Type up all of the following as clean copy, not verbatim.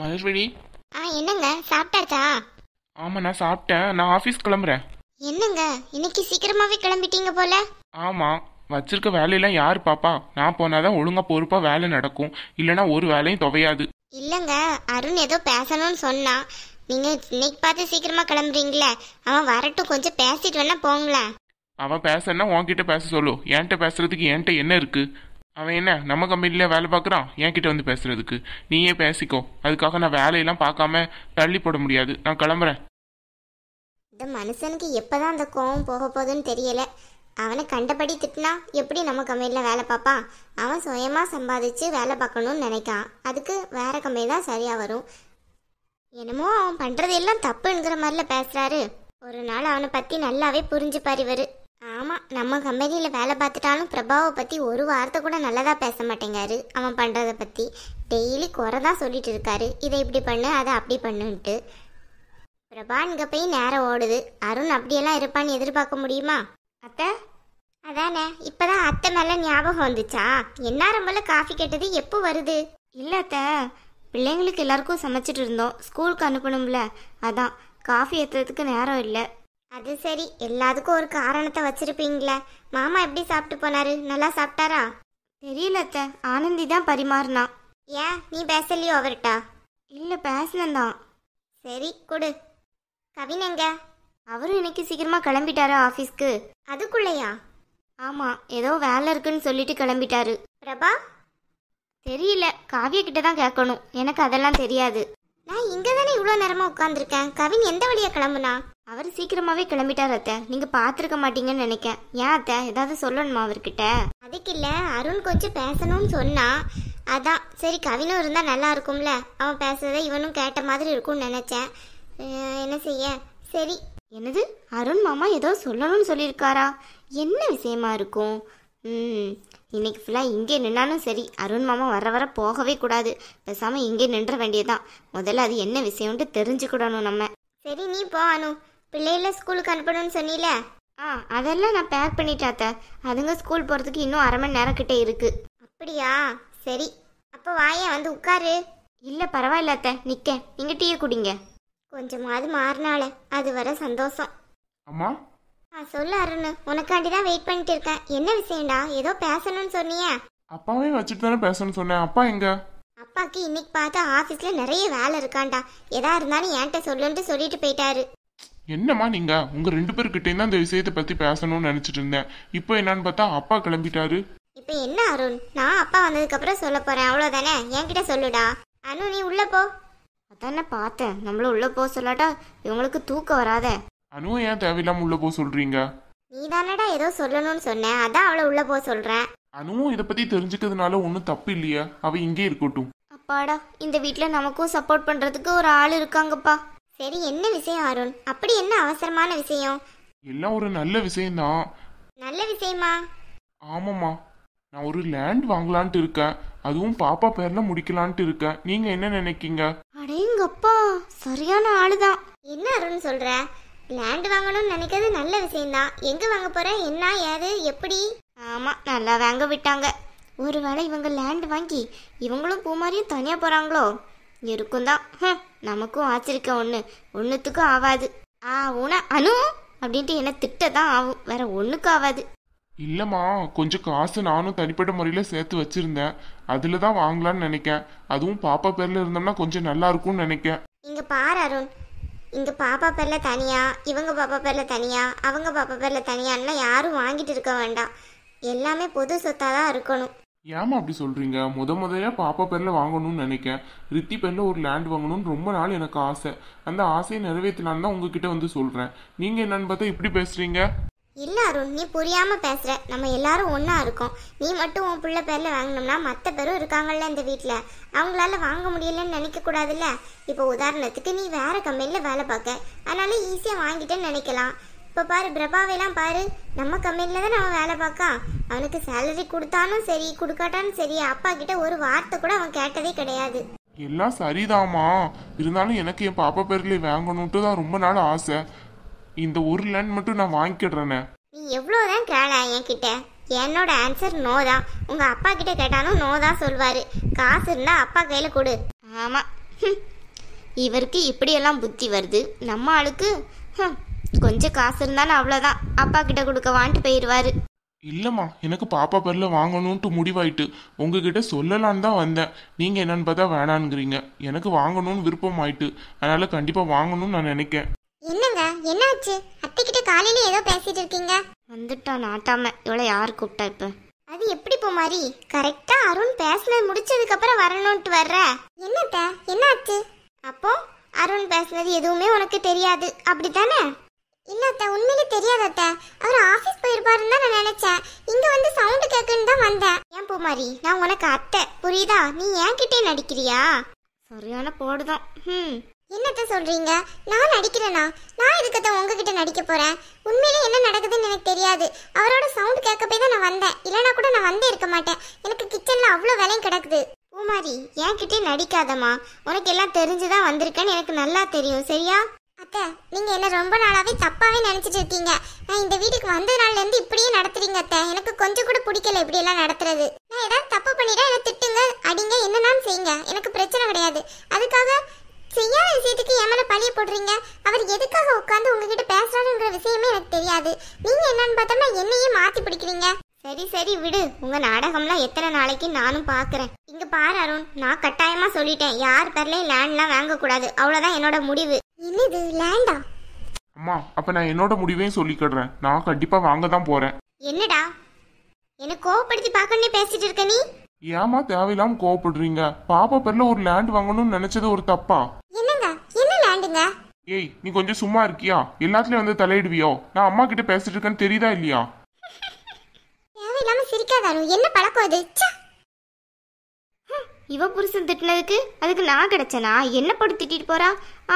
மலர்விழி. என்னங்க சாப்பிட்டாச்சா? ஆமா நான் சாப்பிட்டேன். நான் ஆபீஸ் கிளம்புறேன். என்னங்க இன்னைக்கு சீக்கிரமாவே கிளம்பிட்டீங்க போல. ஆமா, வச்சிருக்க வேலையெல்லாம் யாரு பாப்பா? நான் போனாதான் ஒழுங்கா பொறுப்பா வேலை நடக்கும், இல்லைன்னா ஒரு வேலையும் துவையாது. இல்லங்க, அருண் ஏதோ பேசணும்னு சொன்னான். நீங்க இன்னைக்கு பார்த்து சீக்கிரமா கிளம்புறீங்களே, அவன் வரட்டும், கொஞ்சம் பேசிட்டு வேணா போங்களேன். அவன் பேசன்னா உன்கிட்ட பேச சொல்லு. என்கிட்ட பேசுறதுக்கு என்கிட்ட என்ன இருக்கு? அவன் என்ன நம்ம கம்பெனில வேலை பார்க்குறான் என்கிட்ட வந்து பேசுறதுக்கு? நீயே பேசிக்கோ. அதுக்காக நான் வேலையெல்லாம் பார்க்காம தள்ளி போட முடியாது. நான் கிளம்புறேன். இந்த மனுஷனுக்கு எப்பதான் அந்த கோவம் போக போகுதுன்னு தெரியல. அவனை கண்டபடி திட்டினா எப்படி நம்ம கம்பெனியில் வேலை பார்ப்பான்? அவன் சுயமாக சம்பாதிச்சு வேலை பார்க்கணும்னு நினைக்கான். அதுக்கு வேற கம்பெனி தான் சரியாக வரும். என்னமோ அவன் பண்ணுறது எல்லாம் தப்புங்கிற மாதிரில பேசுகிறாரு. ஒரு நாள் அவனை பற்றி நல்லாவே புரிஞ்சுப்பார் இவர். ஆமாம், நம்ம கம்பெனியில் வேலை பார்த்துட்டாலும் பிரபாவை பற்றி ஒரு வார்த்தை கூட நல்லதாக பேச மாட்டேங்காரு. அவன் பண்ணுறதை பற்றி டெய்லி குறை தான் சொல்லிட்டு இருக்காரு. இதை இப்படி பண்ணு, அதை அப்படி பண்ணுன்ட்டு. பிரபா இங்கே போய் நேரம் ஓடுது. அருண் அப்படியெல்லாம் இருப்பான்னு எதிர்பார்க்க முடியுமா? அத்தை, அதானே இப்போதான் அத்தை மேலே ஞாபகம் வந்துச்சா? எந்நேரம் போல காஃபி கேட்டது எப்போ வருது? இல்லை அத்தை, பிள்ளைங்களுக்கு எல்லாருக்கும் சமைச்சிட்டு இருந்தோம், ஸ்கூலுக்கு அனுப்பணும்ல, அதான் காஃபி ஏற்றுறதுக்கு நேரம் இல்லை. அது சரி, எல்லாத்துக்கும் ஒரு காரணத்தை வச்சிருப்பீங்களே. மாமா எப்படி சாப்பிட்டு போனாரு? நல்லா சாப்பிட்டாரா? தெரியல அத்தை, ஆனந்தி தான் பரிமாறினா. ஏன் நீ பேசலையோ அவர்கிட்ட? இல்லை பேசினந்தான். சரி கொடு. கவின் எங்க? அவரும் இன்னைக்கு சீக்கிரமாக கிளம்பிட்டாரு ஆஃபீஸ்க்கு. அதுக்குள்ளையா? ஆமாம், ஏதோ வேலை இருக்குன்னு சொல்லிட்டு கிளம்பிட்டாரு. பிரபா? தெரியல, காவிய கிட்ட தான் கேட்கணும், எனக்கு அதெல்லாம் தெரியாது. நான் இங்கே தானே இவ்வளோ நேரமாக உட்காந்துருக்கேன். கவின் எந்த வழியாக கிளம்புனா? அவர் சீக்கிரமாகவே கிளம்பிட்டார் அத்தை, நீங்கள் பார்த்துருக்க மாட்டீங்கன்னு நினைக்கேன். ஏன் அத்தை, ஏதாவது சொல்லணுமா அவர்கிட்ட? அதுக்கு இல்லை, அருண் கொஞ்சம் பேசணும்னு சொன்னா, அதான் சரி கவினும் இருந்தால் நல்லா இருக்கும்ல, அவன் பேசுறதை இவனும் கேட்ட மாதிரி இருக்கும்னு நினச்சேன். என்ன செய்ய? சரி. என்னது, அருண் மாமா ஏதோ சொல்லணும்னு சொல்லியிருக்காரா? என்ன விஷயமா இருக்கும்? இன்னைக்கு ஃபுல்லாக இங்கே நின்னாலும் சரி, அருண் மாமா வர போகவே கூடாது. பேசாமல் இங்கே நின்ற வேண்டியதான். முதல்ல அது என்ன விஷயம்ட்டு தெரிஞ்சுக்கிடணும் நம்ம. சரி நீ போ அனு. பிள்ளைகள ஸ்கூலுக்கு அனுப்பணும்னு சொன்னீல? அதெல்லாம் நான் பேக் பண்ணிட்டாத்த. அதுங்க ஸ்கூல் போகிறதுக்கு இன்னும் அரை மணி நேரம் கிட்டே இருக்குது. அப்படியா? சரி, அப்போ வாயா வந்து உட்காரு. இல்லை பரவாயில்ல அத்தை, நிற்க. நீங்கள் டீயை குடிங்க. கொஞ்சமாவது மாறினால அது வர சந்தோஷம். அம்மா. சொல்லு அருண், உனக்காண்டி தான் வெயிட் பண்ணிட்டு இருக்கேன். என்ன விஷயம்டா? ஏதோ பேசணும்னு சொன்னியே. அப்பாவே வச்சுட்டு தானே பேசணும்னு சொன்னேன். அப்பா எங்க? அப்பாக்கு இன்னைக்கு பார்த்தா ஆஃபீஸில் நிறைய வேலை இருக்காண்டா. எதா இருந்தாலும் என்கிட்ட சொல்லுன்ட்டு சொல்லிட்டு போயிட்டாரு. என்னம்மா நீங்க உங்க 2 பேர்கிட்டையும் தான் இந்த விஷயத்தை பத்தி பேசணும்னு நினைச்சிட்டு இருந்தேன். இப்போ என்னன்னு பார்த்தா அப்பா கிளம்பிட்டாரு. இப்போ என்ன அருண், நான் அப்பா வந்ததுக்கு அப்புறம் சொல்ல போறேன், அவ்வளோதானே. என்கிட்ட சொல்லுடா. அனு நீ உள்ள போ. அதானே பார்த்தேன், நம்மளும் உள்ள போக சொல்லாட்டா இவங்களுக்கு தூக்கம் வராத. அனுவை ஏன் தேவையில்லாம உள்ள போக சொல்றீங்க? நீ தானடா ஏதோ சொல்லணும்னு சொன்னேன், அதான் அவளை உள்ள போக சொல்றேன். அனுவும் இதை பத்தி தெரிஞ்சுக்கிறதுனால ஒன்றும் தப்பு இல்லையா? அவ இங்கே இருக்கட்டும். அப்பாடா, இந்த வீட்டில் நமக்கும் சப்போர்ட் பண்றதுக்கு ஒரு ஆள் இருக்காங்கப்பா. சரி என்ன விஷயம் அருண்? அப்படி என்ன அவசரமான விஷயம்? எல்லாம் ஒரு நல்ல விஷயம்தான். நல்ல விஷயமா? ஆமாம்மா, நான் ஒரு லேண்ட் வாங்கலான்ட்டு இருக்கேன். அதுவும் பாப்பா பேர்ல முடிக்கலான்ட்டு இருக்கேன். நீங்க என்ன நினைக்கீங்க? அடேங்கப்பா, சரியான ஆளுதான். என்ன அருண் சொல்ற? லேண்ட் வாங்கணும்னு நினைக்கிறது நல்ல விஷயம்தான். எங்க வாங்க போற? என்ன ஏது எப்படி? ஆமா, நல்லா வாங்க விட்டாங்க. ஒருவேளை இவங்க லேண்ட் வாங்கி இவங்களும் பூமாரியும் தனியா போறாங்களோ? இருக்கும் தான். நமக்கும் ஆச்சரிக்க ஒன்னுத்துக்கும் ஆகாது. அனு அப்படின்ட்டு என்ன திட்டதான் ஆகும், வேற ஒண்ணுக்கும் ஆகாது. இல்லம்மா, கொஞ்சம் காசு நானும் தனிப்பட்ட முறையில சேர்த்து வச்சிருந்தேன். அதுலதான் வாங்கலான்னு நினைக்கேன். அதுவும் பாப்பா பேர்ல இருந்தோம்னா கொஞ்சம் நல்லா இருக்கும்னு நினைக்கேன். இங்க பாரு அருண், இங்க பாப்பா பேர்ல தனியா, இவங்க பாப்பா பேர்ல தனியா, அவங்க பாப்பா பேர்ல தனியான்னா யாரும் வாங்கிட்டு இருக்க வேண்டாம். எல்லாமே பொது சொத்தாதான் இருக்கணும். ஏமா அப்படி சொல்றீங்க? முதல்ல பாப்பா பேர்ல வாங்கணும்னு நினைக்கேன். ரித்தி பேர்ல ஒரு லேண்ட் வாங்கணும்னு ரொம்ப நாள் எனக்கு ஆசை. அந்த ஆசையை நிறைவேற்றலான்னு தான் உங்ககிட்ட வந்து சொல்றேன். நீங்க என்னன்னு பார்த்தா இப்படி பேசுறீங்க? இல்ல அருண், நீ புரியாம பேசுற. நம்ம எல்லாரும் ஒன்னா இருக்கோம். நீ மட்டும் உன் பிள்ளை பேர்ல வாங்கினோம்னா மற்ற பேரும் இருக்காங்கல்ல இந்த வீட்டுல, அவங்களால வாங்க முடியலன்னு நினைக்க கூடாதுல்ல. இப்போ உதாரணத்துக்கு நீ வேற கம்பெனில வேலை பார்க்க, அதனால ஈஸியா வாங்கிட்டேன்னு நினைக்கலாம். இப்போ பாரு பிரபாவெல்லாம் பாரு, நம்ம கம்பெனில தான் அவன் வேலை பார்க்கா. அவனுக்கு சேலரி கொடுத்தாலும் சரி கொடுக்காட்டாலும் சரி, அப்பா கிட்ட ஒரு வார்த்தை கூட அவன் கேட்டதே கிடையாது. எல்லாம் சரிதாமா, இருந்தாலும் எனக்கு என் பாப்பா பேர்ல வாங்கணும்ட்டு தான் ரொம்ப நாள் ஆசை. இந்த ஒரு லேண்ட் மட்டும் நான் வாங்கிடுறேனே. நீ எவ்வளோதான் கேள என்கிட்ட, என்னோட ஆன்சர் நோ தான். உங்க அப்பா கிட்ட கேட்டாலும் நோ தான் சொல்வாரு. காசு இருந்தா அப்பா கையில கொடு. ஆமா, இவருக்கு இப்படியெல்லாம் புத்தி வருது. நம்ம ஆளுக்கு கொஞ்சம் காசு இருந்தாலும் அவ்வளோதான், அப்பா கிட்ட கொடுக்க வான்ட்டு போயிடுவாரு. இல்லைம்மா, எனக்கு பாப்பா பேர்ல வாங்கணும்ட்டு முடிவாயிட்டு உங்ககிட்ட சொல்லலான்னு தான் வந்தேன். நீங்கள் என்னன்னு பார்த்தா வேணான்னுங்கிறீங்க. எனக்கு வாங்கணும்னு விருப்பம் ஆயிட்டு, அதனால கண்டிப்பாக வாங்கணும்னு நான் நினைக்கேன். என்னங்க என்னாச்சு? அத்தை கிட்ட காலையில ஏதோ பேசிட்டு இருக்கீங்க. வந்துட்டான் நாட்டாம. இவளை யார் கூப்பிட்டா இப்போ? அது எப்படி பூமாரி? கரெக்டா அருண் பேசினது முடிச்சதுக்கு அப்புறம் வரணும்ட்டு வர்ற. என்னத்த என்னாச்சு? அப்போ அருண் பேசுனது எதுவுமே உனக்கு தெரியாது அப்படித்தானே? இல்ல அத்தை, உண்மையிலே தெரியாது அத்தை. அவர் ஆபீஸ் போயிருப்பாருன்னு தான் நான் நினைச்சேன். இங்க வந்து சவுண்ட் கேட்குன்னு தான் வந்தேன். ஏன் பூமாரி, நான் உனக்கு அத்தை புரியுதா? நீ என்கிட்டே நடிக்கிறியா? சரியான போடுதான். என்னத்த சொல்றீங்க? நான் நடிக்கிறேனா? நான் எதுக்கத்த உங்ககிட்ட நடிக்க போறேன்? உண்மையிலே என்ன நடக்குதுன்னு எனக்கு தெரியாது. அவரோட சவுண்ட் கேட்க போய் தான் நான் வந்தேன். இல்லைனா கூட நான் வந்தே இருக்க மாட்டேன். எனக்கு கிச்சன்ல அவ்வளோ வேலையும் கிடக்குது. பூமாரி, என்கிட்டே நடிக்காதம்மா. உனக்கு எல்லாம் தெரிஞ்சுதான் வந்திருக்கேன்னு எனக்கு நல்லா தெரியும், சரியா? அத்தை, நீங்க என்ன ரொம்ப நாளாவே தப்பாவே நினைச்சிட்டு இருக்கீங்க. நான் இந்த வீட்டுக்கு வந்த நாள்ல இருந்து இப்படியே நடத்துறீங்க அத்தை. எனக்கு கொஞ்சம் கூட பிடிக்கல இப்படி எல்லாம் நடத்துறது. நான் ஏதாவது தப்பு பண்ணிட்டா என்ன திட்டுங்க, அடிங்க, என்னன்னாலும் செய்யுங்க. எனக்கு பிரச்சனை கிடையாது. அதுக்காக செய்யாத விஷயத்துக்கு என் மேல பழிய போடுறீங்க. அவர் எதுக்காக உட்காந்து உங்ககிட்ட பேசுறாருங்கிற விஷயமே எனக்கு தெரியாது. நீங்க என்னன்னு பார்த்தோம்னா என்னையே மாத்தி பிடிக்கிறீங்க. சரி சரி விடு, உங்க நாடகம்லாம் எத்தனை நாளைக்கு நானும் பாக்குறேன். இங்க பாரு அருண், நான் கட்டாயமா சொல்லிட்டேன், யார் பேர்லயும் லேண்ட்லாம் வாங்கக்கூடாது. அவ்வளவுதான் என்னோட முடிவு. என்னது லேண்டா? அம்மா, அப்போ நான் என்னோட முடிவையும் சொல்லிக்கிடுறேன். நான் கண்டிப்பாக வாங்க தான் போகிறேன். என்னடா என்ன கோவப்படுத்தி பார்க்கணுன்னே பேசிட்டு இருக்க நீ? ஏமா தேவையில்லாம கோவப்படுறீங்க? பாப்பா பேர்ல ஒரு லேண்ட் வாங்கணும்னு நினைச்சது ஒரு தப்பா? என்னங்க என்ன லேண்டுங்க? ஏய், நீ கொஞ்சம் சும்மா இருக்கியா? எல்லாத்துலயும் வந்து தலையிடுவியோ? நான் அம்மா கிட்ட பேசிட்டு இருக்கேன்னு தெரியுதா இல்லையா? தேவையில்லாம சிரிக்காதாரு. என்ன பழக்கம் அது? இவ புருஷன் திட்டினதுக்கு அதுக்கு நான் கிடைச்சனா? என்ன போட்டு திட்டிட்டு போறா?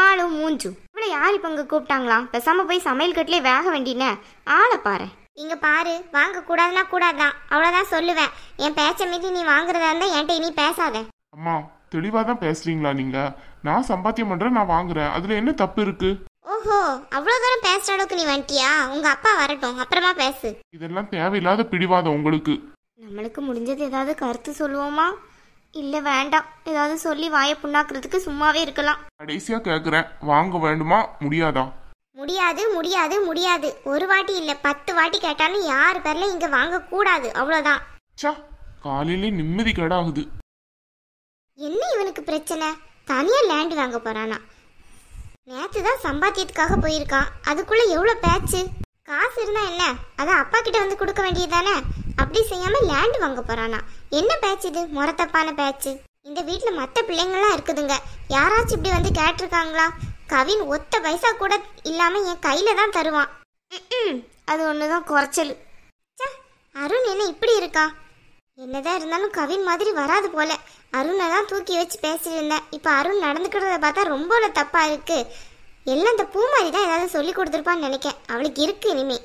ஆளும் மூஞ்சும். இவளை யார் இப்ப இங்க கூப்பிட்டாங்களாம்? பேசாம போய் சமையல் கட்டிலே வேக வேண்டின ஆளை பாரு. இங்க பாரு, வாங்க கூடாதுன்னா கூடாதுதான், அவ்வளவுதான் சொல்லுவேன். என் பேச்ச மீறி நீ வாங்குறதா இருந்தா என்கிட்ட இனி பேசாத. அம்மா, தெளிவா தான் பேசுறீங்களா நீங்க? நான் சம்பாத்தியம் பண்றேன், நான் வாங்குறேன். அதுல என்ன தப்பு இருக்கு? ஓஹோ, அவ்வளவு தூரம் பேசுற அளவுக்கு நீ வந்துட்டியா? உங்க அப்பா வரட்டும், அப்புறமா பேசு. இதெல்லாம் தேவையில்லாத பிடிவாதம் உங்களுக்கு. நம்மளுக்கு முடிஞ்சது ஏதாவது கருத்து சொல்லுவோமா? இல்ல வேண்டாம், ஏதாவது சொல்லி வாயை புண்ணாக்குறதுக்கு சும்மாவே இருக்கலாம். கடைசியா கேக்குறேன், வாங்க வேண்டுமா முடியாதா? முடியாது முடியாது முடியாது. ஒரு வாட்டி இல்ல 10 வாட்டி கேட்டாலும் யார் பேர்ல இங்க வாங்க கூடாது, அவ்வளவுதான். சா, காலையிலே நிம்மதி கேடாகுது. என்ன இவனுக்கு பிரச்சனை? தனியா லேண்ட் வாங்க போறானா? நேத்து தான் சம்பாத்தியத்துக்காக போயிருக்கான், அதுக்குள்ள எவ்வளவு பேச்சு. காசு இருந்தா என்ன, அதான் அப்பா கிட்ட வந்து கொடுக்க வேண்டியதானே. அப்படி செய்யாம லேண்ட் வாங்க போறானா? என்ன பேச்சு இது? முறத்தப்பான பேச்சு. இந்த வீட்டுல மத்த பிள்ளைங்களாம் இருக்குதுங்க, யாராச்சும் இப்படி வந்து கேட்டிருக்காங்களா? கவின் ஒத்த பைசா கூட இல்லாம என் கையில தான் தருவான். அது ஒண்ணுதான் குறைச்சல். அருண் என்ன இப்படி இருக்கா? என்னதான் இருந்தாலும் கவின் மாதிரி வராது போல. அருணை தான் தூக்கி வச்சு பேசிட்டு இருந்தேன். இப்ப அருண் நடந்துக்கிறத பார்த்தா ரொம்ப தப்பா இருக்கு. எல்லாம் இந்த பூமாரி தான் ஏதாவது சொல்லி கொடுத்துருப்பான்னு நினைக்கேன். அவளுக்கு இருக்கு இனிமே.